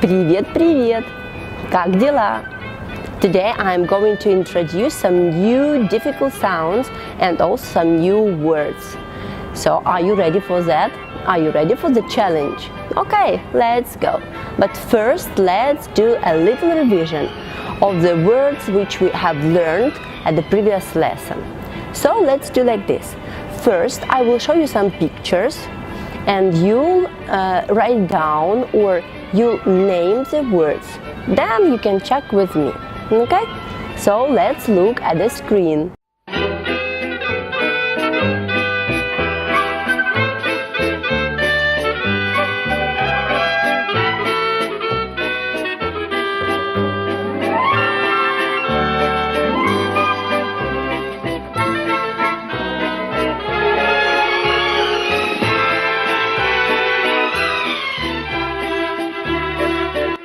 Привет, привет! Как дела? Today I'm going to introduce some new difficult sounds and also some new words. So are you ready for that? Are you ready for the challenge? Okay, let's go. But first let's do a little revision of the words which we have learned at the previous lesson. So let's do like this. First I will show you some pictures and you'll write down or you'll name the words. Then you can check with me. Okay? So let's look at the screen.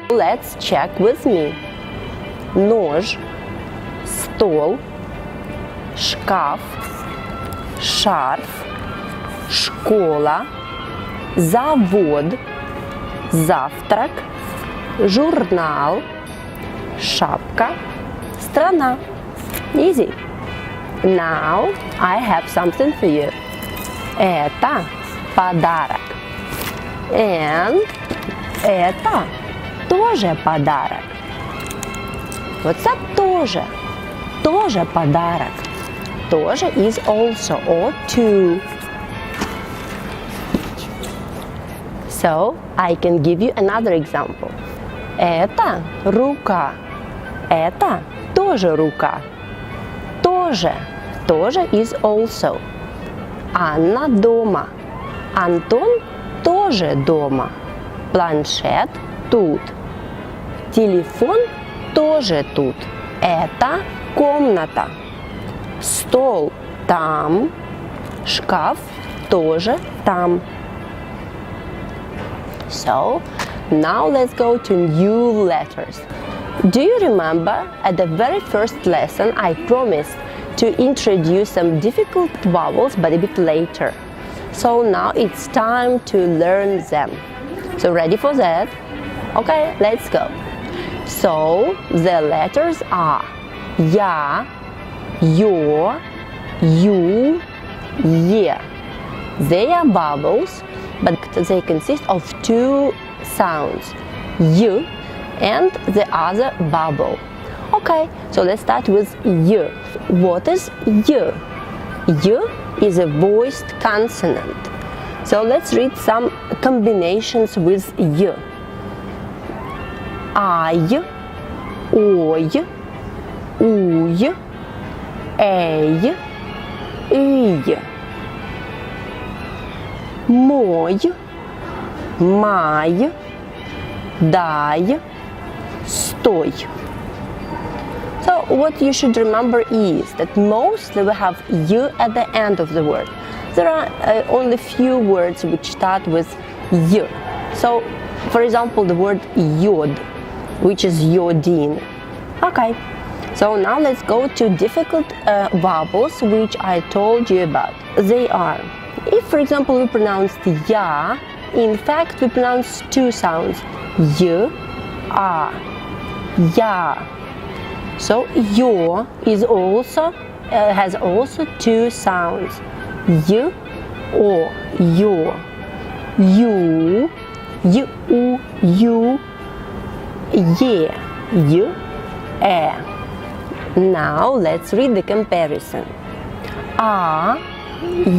Let's check with me. Нож, стол, шкаф, шарф, школа, завод, завтрак, журнал, шапка, страна. Easy. Now I have something for you. Это подарок. And это тоже подарок. Оце тоже подарок. Тоже is also or too. So I can give you another example. Это рука. Это тоже рука. Тоже is also. Анна дома. Антон тоже дома. Планшет тут. Телефон тоже тут. Это комната. Стол там. Шкаф тоже там. So, now let's go to new letters. Do you remember at the very first lesson I promised to introduce some difficult vowels but a bit later. So now it's time to learn them. So ready for that? Okay, let's go. So the letters are я, ё, ю, е. They are vowels, but they consist of two sounds, y and the other vowel. Okay, so let's start with y. What is y? Y is a voiced consonant. So let's read some combinations with y. Ай, ой, уй, эй, ый. Мой, май, дай, стой. So what you should remember is that mostly we have y at the end of the word. There are only few words which start with y. So, for example, the word yod, which is iodine. Okay, so now let's go to difficult vowels which I told you about. They are, if for example we pronounce the ya, in fact we pronounce two sounds, y, a, ya. So yo is also has also two sounds, y, o, yo, you, you, ye, y, e. Now let's read the comparison. A,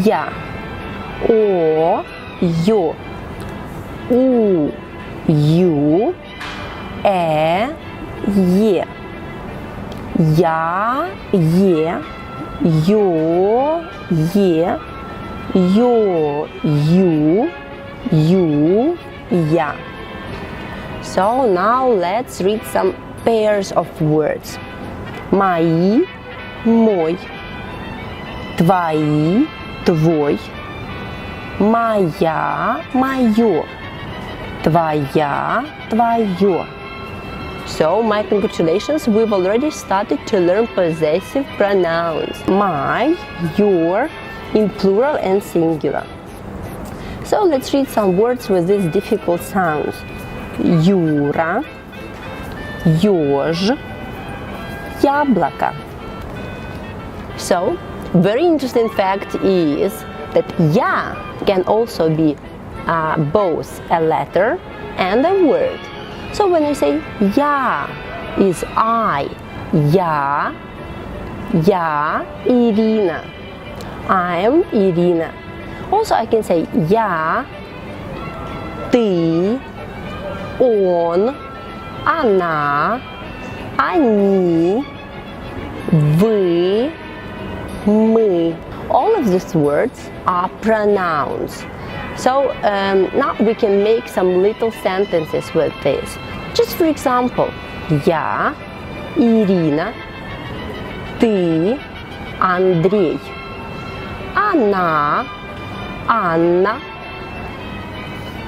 ya, o, yo, u, you, e, ye. Я, е, ё, е, ё, ю, я. So now let's read some pairs of words. Мои, мой. Твои, твой. Моя, моё. Твоя, твоё. So, my congratulations, we've already started to learn possessive pronouns. My, your, in plural and singular. So, let's read some words with these difficult sounds. Юра, еж, яблоко. So, very interesting fact is that ya can also be both a letter and a word. So when I say ya is I, ya Irina, I am Irina. Also I can say я, ты, он, она, они, вы, мы. All of these words are pronouns. So now we can make some little sentences with this. Just for example, я, Ирина, ты, Андрей, она, Anna.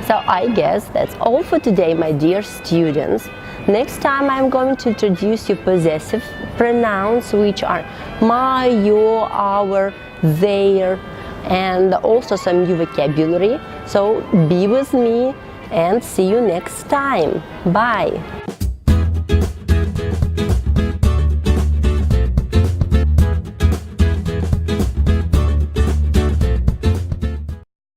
So I guess that's all for today, my dear students. Next time I'm going to introduce you possessive pronouns, which are my, your, our, their, and also some new vocabulary. So be with me and see you next time. Bye!